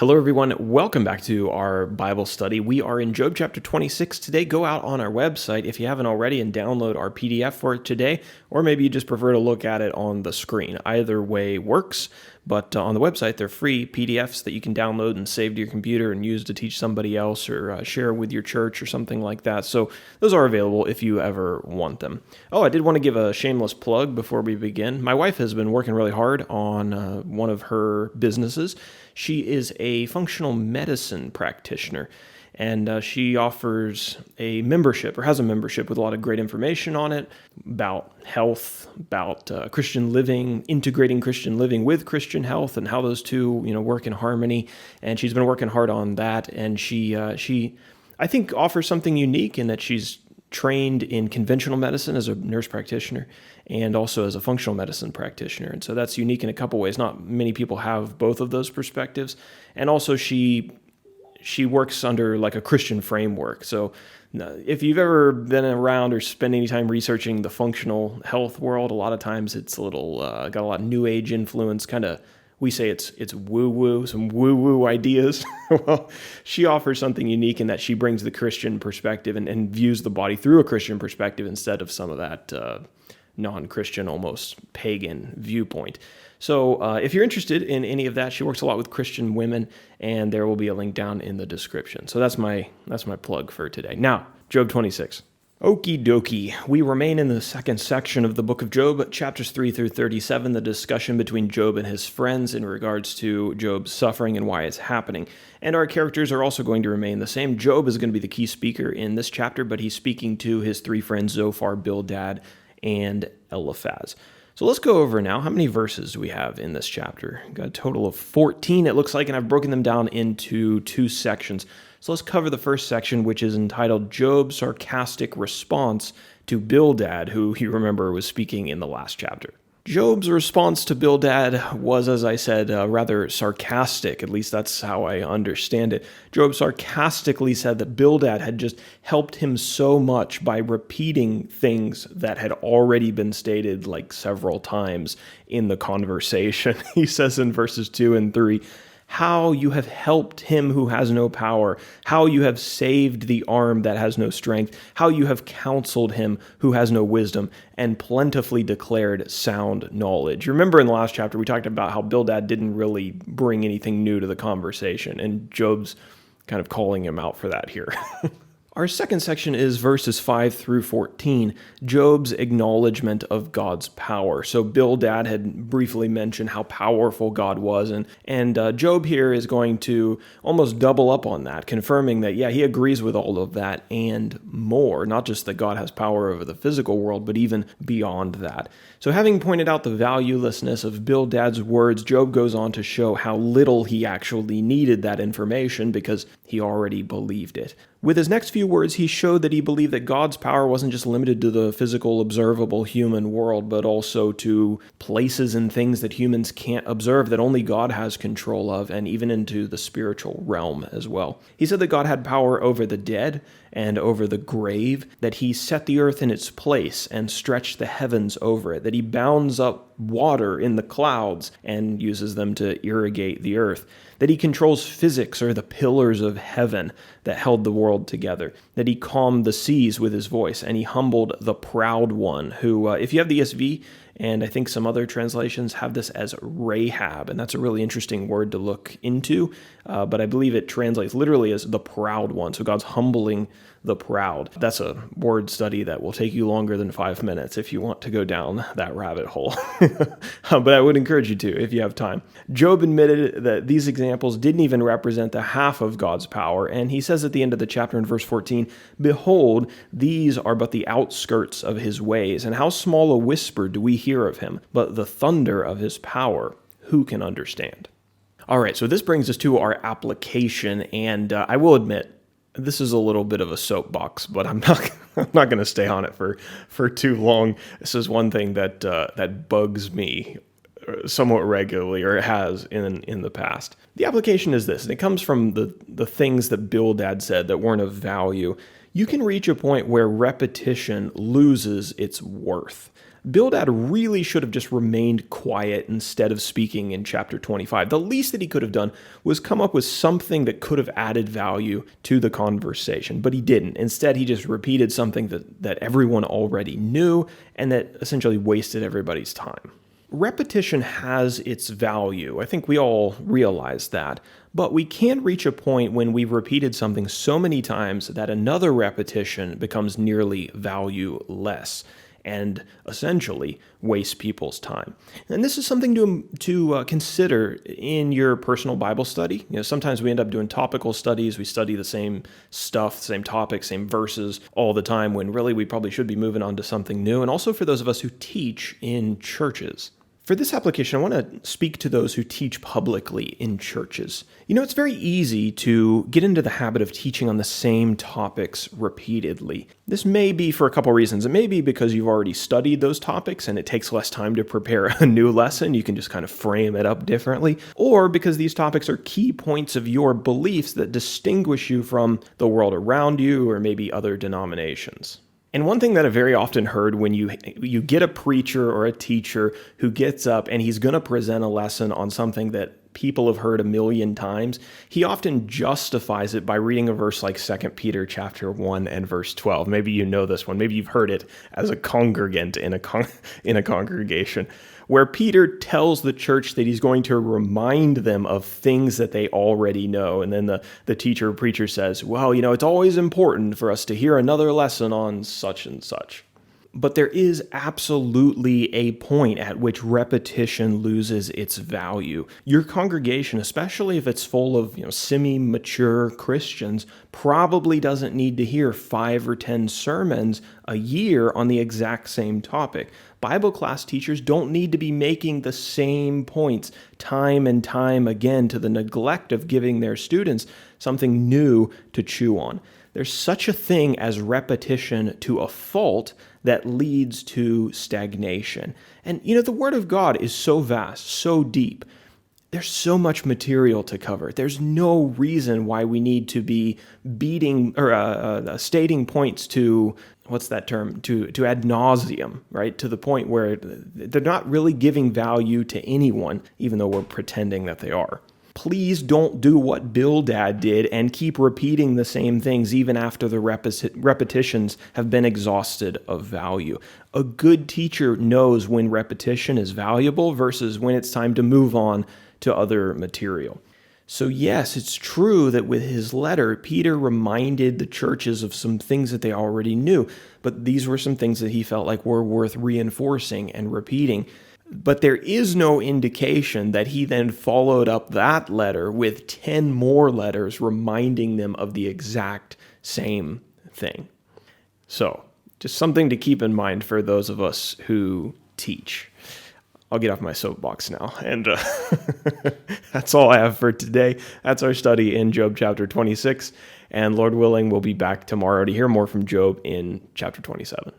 Hello, everyone. Welcome back to our Bible study. We are in Job chapter 26 today. Go out on our website if you haven't already and download our PDF for it today, or maybe you just prefer to look at it on the screen. Either way works, but on the website, they're free PDFs that you can download and save to your computer and use to teach somebody else or share with your church or something like that. So those are available if you ever want them. Oh, I did want to give a shameless plug before we begin. My wife has been working really hard on one of her businesses. She is a functional medicine practitioner, and she offers a membership, or has a membership with a lot of great information on it about health, about Christian living, integrating Christian living with Christian health, and how those two, work in harmony. And she's been working hard on that, and she I think, offers something unique in that she's trained in conventional medicine as a nurse practitioner and also as a functional medicine practitioner. And so that's unique in a couple ways. Not many people have both of those perspectives. And also she works under like a Christian framework. So if you've ever been around or spent any time researching the functional health world, a lot of times it's a little, got a lot of new age influence, kind of. We say it's woo-woo, some woo-woo ideas. Well, she offers something unique in that she brings the Christian perspective and views the body through a Christian perspective instead of some of that non-Christian, almost pagan viewpoint. So if you're interested in any of that, she works a lot with Christian women, and there will be a link down in the description. So that's my plug for today. Now, Job 26. Okie dokie. We remain in the second section of the book of Job, chapters 3 through 37, the discussion between Job and his friends in regards to Job's suffering and why it's happening. And our characters are also going to remain the same. Job is going to be the key speaker in this chapter, but he's speaking to his three friends, Zophar, Bildad, and Eliphaz. So let's go over now. How many verses do we have in this chapter? We've got a total of 14, it looks like, and I've broken them down into two sections. So let's cover the first section, which is entitled Job's Sarcastic Response to Bildad, who you remember was speaking in the last chapter. Job's response to Bildad was, as I said, rather sarcastic. At least that's how I understand it. Job sarcastically said that Bildad had just helped him so much by repeating things that had already been stated like several times in the conversation. He says in verses 2 and 3, how you have helped him who has no power, how you have saved the arm that has no strength, how you have counseled him who has no wisdom, and plentifully declared sound knowledge. You remember in the last chapter, we talked about how Bildad didn't really bring anything new to the conversation, and Job's kind of calling him out for that here. Our second section is verses 5 through 14, Job's acknowledgement of God's power. So Bildad had briefly mentioned how powerful God was, and Job here is going to almost double up on that, confirming that, yeah, he agrees with all of that and more, not just that God has power over the physical world, but even beyond that. So having pointed out the valuelessness of Bildad's words, Job goes on to show how little he actually needed that information because he already believed it. With his next few words, he showed that he believed that God's power wasn't just limited to the physical, observable human world, but also to places and things that humans can't observe, that only God has control of, and even into the spiritual realm as well. He said that God had power over the dead and over the grave, that he set the earth in its place and stretched the heavens over it, that he bounds up water in the clouds and uses them to irrigate the earth, that he controls physics or the pillars of heaven that held the world together, that he calmed the seas with his voice, and he humbled the proud one who, if you have the ESV, and I think some other translations have this as Rahab, and that's a really interesting word to look into, but I believe it translates literally as the proud one, so God's humbling the proud. That's a word study that will take you longer than 5 minutes if you want to go down that rabbit hole. But I would encourage you to if you have time. Job admitted that these examples didn't even represent the half of God's power, and he says at the end of the chapter in verse 14, "Behold, these are but the outskirts of his ways, and how small a whisper do we hear of him, but the thunder of his power, who can understand?" All right, so this brings us to our application, and I will admit, this is a little bit of a soapbox, but I'm not going to stay on it for too long. This is one thing that bugs me somewhat regularly, or it has in the past. The application is this, and it comes from the things that Bildad said that weren't of value. You can reach a point where repetition loses its worth. Bildad really should have just remained quiet instead of speaking in chapter 25. The least that he could have done was come up with something that could have added value to the conversation, but he didn't. Instead, he just repeated something that everyone already knew and that essentially wasted everybody's time. Repetition has its value. I think we all realize that. But we can reach a point when we've repeated something so many times that another repetition becomes nearly valueless and essentially waste people's time. And this is something to consider in your personal Bible study. Sometimes we end up doing topical studies. We study the same stuff, same topics, same verses all the time when really we probably should be moving on to something new. And also for those of us who teach in churches. For this application, I want to speak to those who teach publicly in churches. It's very easy to get into the habit of teaching on the same topics repeatedly. This may be for a couple reasons. It may be because you've already studied those topics and it takes less time to prepare a new lesson. You can just kind of frame it up differently. Or because these topics are key points of your beliefs that distinguish you from the world around you or maybe other denominations. And one thing that I've very often heard when you get a preacher or a teacher who gets up and he's going to present a lesson on something that people have heard a million times, he often justifies it by reading a verse like 2 Peter chapter 1 and verse 12. Maybe you know this one. Maybe you've heard it as a congregant in a congregation, where Peter tells the church that he's going to remind them of things that they already know. And then the teacher or preacher says, well, it's always important for us to hear another lesson on such and such. But there is absolutely a point at which repetition loses its value. Your congregation, especially if it's full of semi-mature Christians, probably doesn't need to hear 5 or 10 sermons a year on the exact same topic. Bible class teachers don't need to be making the same points time and time again to the neglect of giving their students something new to chew on. There's such a thing as repetition to a fault that leads to stagnation. And the Word of God is so vast, so deep. There's so much material to cover. There's no reason why we need to be beating or stating points to, what's that term, to ad nauseum, right? To the point where they're not really giving value to anyone, even though we're pretending that they are. Please don't do what Bildad did and keep repeating the same things even after the repetitions have been exhausted of value. A good teacher knows when repetition is valuable versus when it's time to move on to other material. So yes, it's true that with his letter, Peter reminded the churches of some things that they already knew, but these were some things that he felt like were worth reinforcing and repeating. But there is no indication that he then followed up that letter with 10 more letters reminding them of the exact same thing. So, just something to keep in mind for those of us who teach. I'll get off my soapbox now, and that's all I have for today. That's our study in Job chapter 26, and Lord willing, we'll be back tomorrow to hear more from Job in chapter 27.